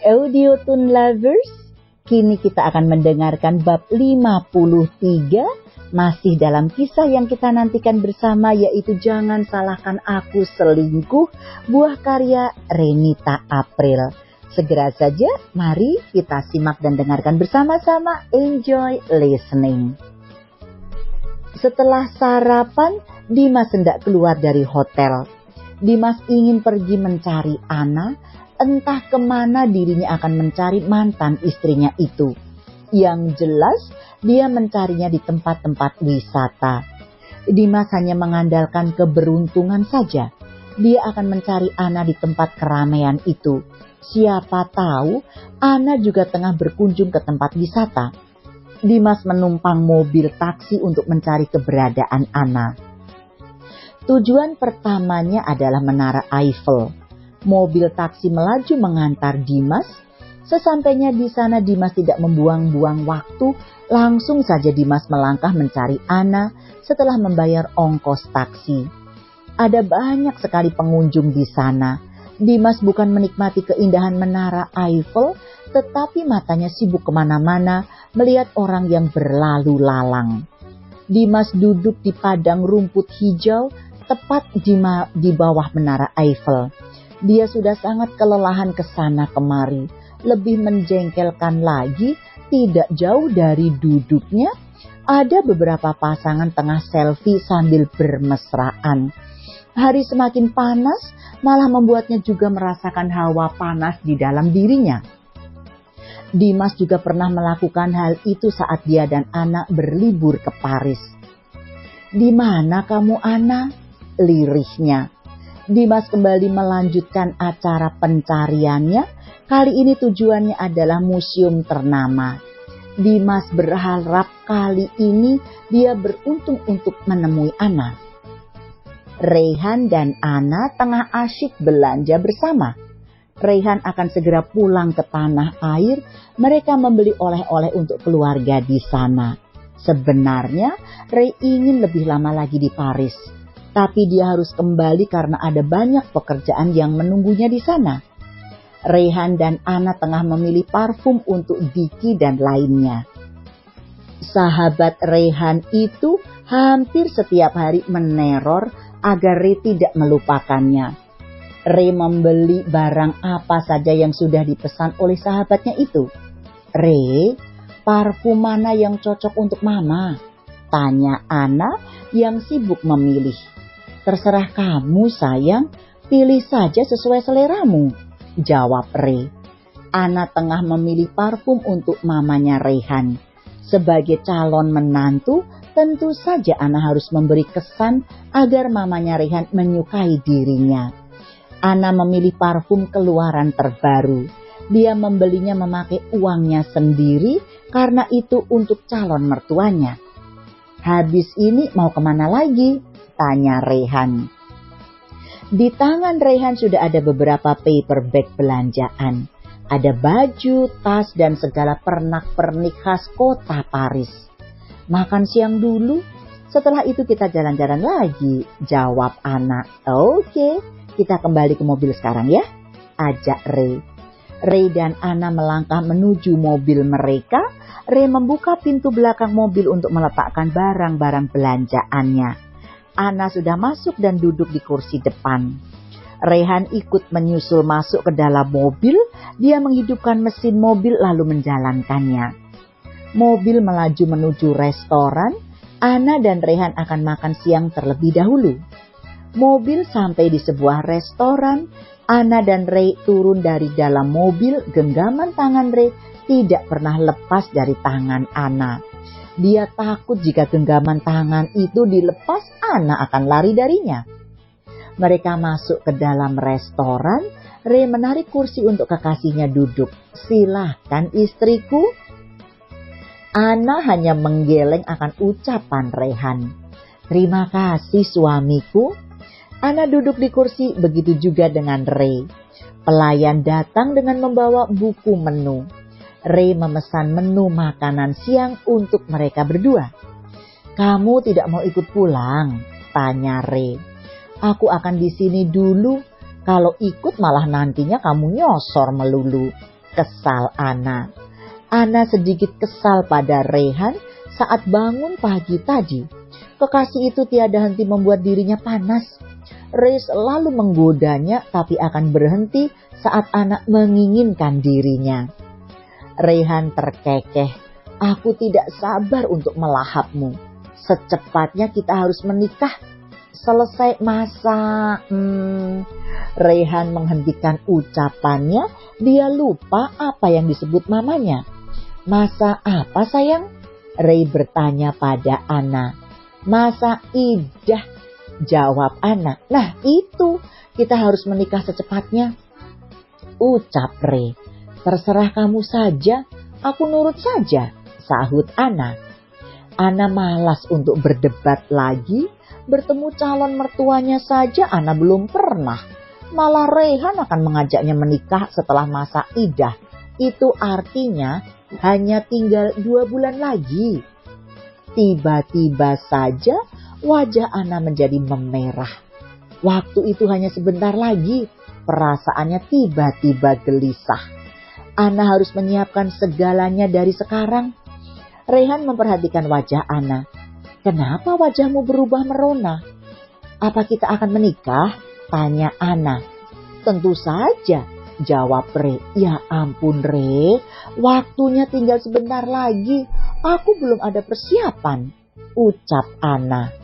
Audiotune lovers, kini kita akan mendengarkan bab 53, masih dalam kisah yang kita nantikan bersama, yaitu Jangan Salahkan Aku Selingkuh, buah karya Renita April. Segera saja, mari kita simak dan dengarkan bersama-sama. Enjoy listening. Setelah sarapan, Dimas hendak keluar dari hotel. Dimas ingin pergi mencari Ana. Entah kemana dirinya akan mencari mantan istrinya itu. Yang jelas, dia mencarinya di tempat-tempat wisata. Dimas hanya mengandalkan keberuntungan saja. Dia akan mencari Ana di tempat keramaian itu. Siapa tahu Ana juga tengah berkunjung ke tempat wisata. Dimas menumpang mobil taksi untuk mencari keberadaan Ana. Tujuan pertamanya adalah Menara Eiffel. Mobil taksi melaju mengantar Dimas. Sesampainya di sana, Dimas tidak membuang-buang waktu. Langsung saja Dimas melangkah mencari Ana setelah membayar ongkos taksi. Ada banyak sekali pengunjung di sana. Dimas bukan menikmati keindahan Menara Eiffel, tetapi matanya sibuk kemana-mana melihat orang yang berlalu lalang. Dimas duduk di padang rumput hijau tepat di bawah Menara Eiffel. Dia sudah sangat kelelahan ke sana kemari. Lebih menjengkelkan lagi, tidak jauh dari duduknya, ada beberapa pasangan tengah selfie sambil bermesraan. Hari semakin panas, malah membuatnya juga merasakan hawa panas di dalam dirinya. Dimas juga pernah melakukan hal itu saat dia dan Ana berlibur ke Paris. "Di mana kamu, Ana?" lirihnya. Dimas kembali melanjutkan acara pencariannya. Kali ini tujuannya adalah museum ternama. Dimas berharap kali ini dia beruntung untuk menemui Ana. Reyhan dan Ana tengah asyik belanja bersama. Reyhan akan segera pulang ke tanah air. Mereka membeli oleh-oleh untuk keluarga di sana. Sebenarnya Rey ingin lebih lama lagi di Paris. Tapi dia harus kembali karena ada banyak pekerjaan yang menunggunya di sana. Reyhan dan Ana tengah memilih parfum untuk Vicky dan lainnya. Sahabat Reyhan itu hampir setiap hari meneror agar Rey tidak melupakannya. Rey membeli barang apa saja yang sudah dipesan oleh sahabatnya itu. "Rey, parfum mana yang cocok untuk Mama?" tanya Ana yang sibuk memilih. "Terserah kamu sayang, pilih saja sesuai seleramu," jawab Rey. Ana tengah memilih parfum untuk mamanya Reyhan. Sebagai calon menantu, tentu saja Ana harus memberi kesan agar mamanya Reyhan menyukai dirinya. Ana memilih parfum keluaran terbaru. Dia membelinya memakai uangnya sendiri karena itu untuk calon mertuanya. "Habis ini mau kemana lagi?" tanya Reyhan. Di tangan Reyhan sudah ada beberapa paper bag belanjaan. Ada baju, tas, dan segala pernak-pernik khas kota Paris. "Makan siang dulu, setelah itu kita jalan-jalan lagi," jawab Ana. "Oke, kita kembali ke mobil sekarang ya," ajak Rey. Rey dan Ana melangkah menuju mobil mereka. Rey membuka pintu belakang mobil untuk meletakkan barang-barang belanjaannya. Ana sudah masuk dan duduk di kursi depan. Reyhan ikut menyusul masuk ke dalam mobil. Dia menghidupkan mesin mobil lalu menjalankannya. Mobil melaju menuju restoran. Ana dan Reyhan akan makan siang terlebih dahulu. Mobil sampai di sebuah restoran. Ana dan Rey turun dari dalam mobil. Genggaman tangan Rey tidak pernah lepas dari tangan Ana. Dia takut jika genggaman tangan itu dilepas, Ana akan lari darinya. Mereka masuk ke dalam restoran. Rey menarik kursi untuk kekasihnya duduk. "Silahkan istriku." Ana hanya menggeleng akan ucapan Reyhan. "Terima kasih suamiku." Ana duduk di kursi, begitu juga dengan Rey. Pelayan datang dengan membawa buku menu. Rey memesan menu makanan siang untuk mereka berdua. "Kamu tidak mau ikut pulang?" tanya Rey. "Aku akan di sini dulu. Kalau ikut malah nantinya kamu nyosor melulu," kesal Ana. Ana sedikit kesal pada Rehan saat bangun pagi tadi. Kekasih itu tiada henti membuat dirinya panas. Ray selalu menggodanya tapi akan berhenti saat Ana menginginkan dirinya. Rehan terkekeh, "Aku tidak sabar untuk melahapmu. Secepatnya kita harus menikah. Selesai masa..." Rehan menghentikan ucapannya. Dia lupa apa yang disebut mamanya. "Masa apa sayang?" Ray bertanya pada Ana. "Masa idah," jawab Ana. "Nah itu, kita harus menikah secepatnya," ucap Ray. "Terserah kamu saja, aku nurut saja," sahut Ana. Ana malas untuk berdebat lagi. Bertemu calon mertuanya saja Ana belum pernah. Malah Rehan akan mengajaknya menikah setelah masa idah. Itu artinya hanya tinggal 2 bulan lagi. Tiba-tiba saja wajah Ana menjadi memerah. Waktu itu hanya sebentar lagi. Perasaannya tiba-tiba gelisah. Ana harus menyiapkan segalanya dari sekarang. Rehan memperhatikan wajah Ana. "Kenapa wajahmu berubah merona?" "Apa kita akan menikah?" tanya Ana. "Tentu saja," jawab Re. "Ya ampun Re, waktunya tinggal sebentar lagi. Aku belum ada persiapan," ucap Ana.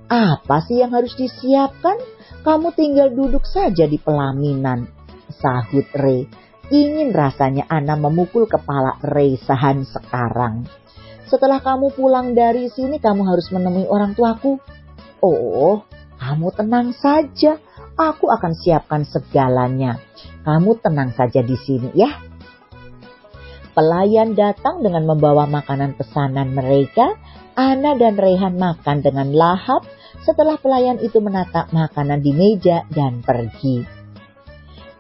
"Apa sih yang harus disiapkan? Kamu tinggal duduk saja di pelaminan," sahut Re. Ingin rasanya Ana memukul kepala Rehan sekarang. "Setelah kamu pulang dari sini kamu harus menemui orang tuaku." "Oh, kamu tenang saja. Aku akan siapkan segalanya. Kamu tenang saja di sini ya." Pelayan datang dengan membawa makanan pesanan mereka. Ana dan Rehan makan dengan lahap setelah pelayan itu menata makanan di meja dan pergi.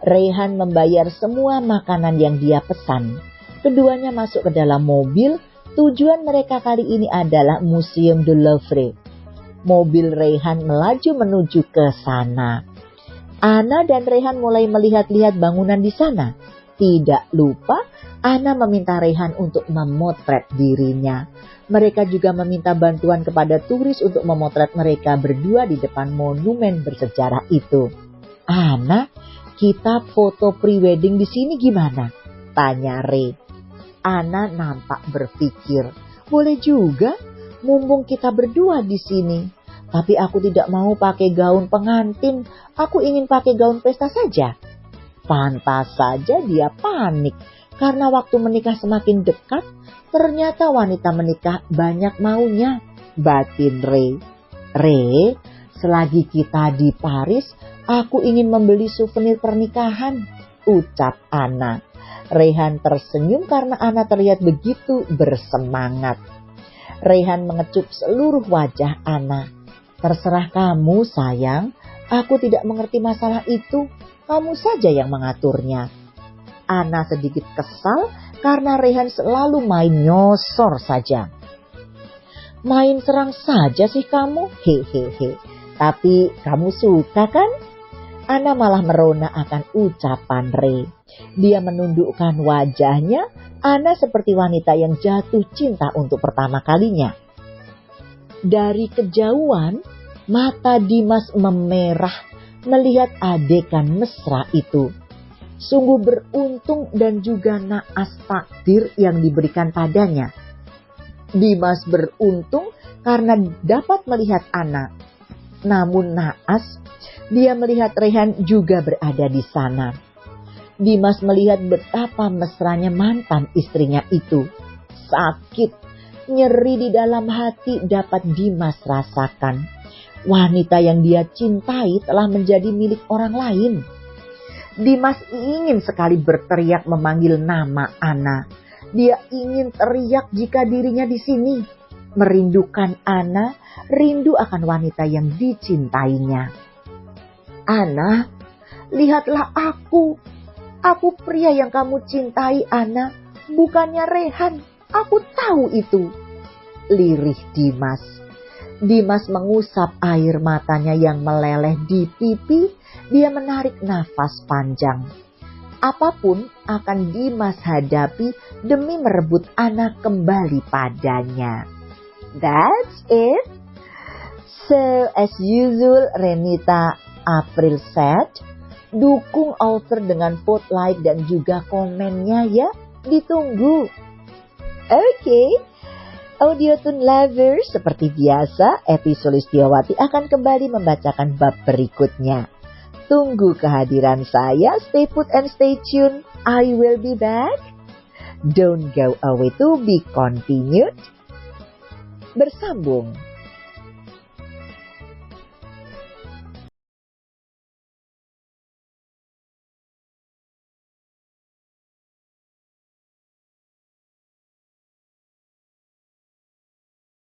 Rehan membayar semua makanan yang dia pesan. Keduanya masuk ke dalam mobil. Tujuan mereka kali ini adalah Museum du Louvre. Mobil Rehan melaju menuju ke sana. Ana dan Rehan mulai melihat-lihat bangunan di sana. Tidak lupa, Ana meminta Rehan untuk memotret dirinya. Mereka juga meminta bantuan kepada turis untuk memotret mereka berdua di depan monumen bersejarah itu. "Ana, kita foto pre-wedding di sini gimana?" tanya Ray. Ana nampak berpikir, "Boleh juga, mumpung kita berdua di sini. Tapi aku tidak mau pakai gaun pengantin. Aku ingin pakai gaun pesta saja." Pantas saja dia panik. Karena waktu menikah semakin dekat, ternyata wanita menikah banyak maunya, batin Ray. "Ray, selagi kita di Paris, aku ingin membeli souvenir pernikahan," ucap Ana. Rehan tersenyum karena Ana terlihat begitu bersemangat. Rehan mengecup seluruh wajah Ana. "Terserah kamu sayang, aku tidak mengerti masalah itu. Kamu saja yang mengaturnya." Ana sedikit kesal karena Rehan selalu main nyosor saja. "Main serang saja sih kamu, hehehe. Tapi kamu suka kan?" Ana malah merona akan ucapan Ray. Dia menundukkan wajahnya. Ana seperti wanita yang jatuh cinta untuk pertama kalinya. Dari kejauhan, mata Dimas memerah melihat adegan mesra itu. Sungguh beruntung dan juga naas takdir yang diberikan padanya. Dimas beruntung karena dapat melihat Ana. Namun naas, dia melihat Rehan juga berada di sana. Dimas melihat betapa mesranya mantan istrinya itu. Sakit, nyeri di dalam hati dapat Dimas rasakan. Wanita yang dia cintai telah menjadi milik orang lain. Dimas ingin sekali berteriak memanggil nama Ana. Dia ingin teriak jika dirinya di sini. Merindukan Ana, rindu akan wanita yang dicintainya. "Ana, lihatlah aku. Aku pria yang kamu cintai, Ana. Bukannya Rehan. Aku tahu itu," lirih Dimas. Dimas mengusap air matanya yang meleleh di pipi. Dia menarik nafas panjang. apapun akan Dimas hadapi demi merebut anak kembali padanya. That's it. So as usual, Renita April said, dukung author dengan vote like dan juga komennya ya. Ditunggu. Oke. Audiotune lovers, seperti biasa, Eti Sulistiawati akan kembali membacakan bab berikutnya. Tunggu kehadiran saya. Stay put and stay tuned. I will be back. Don't go away, to be continued. Bersambung.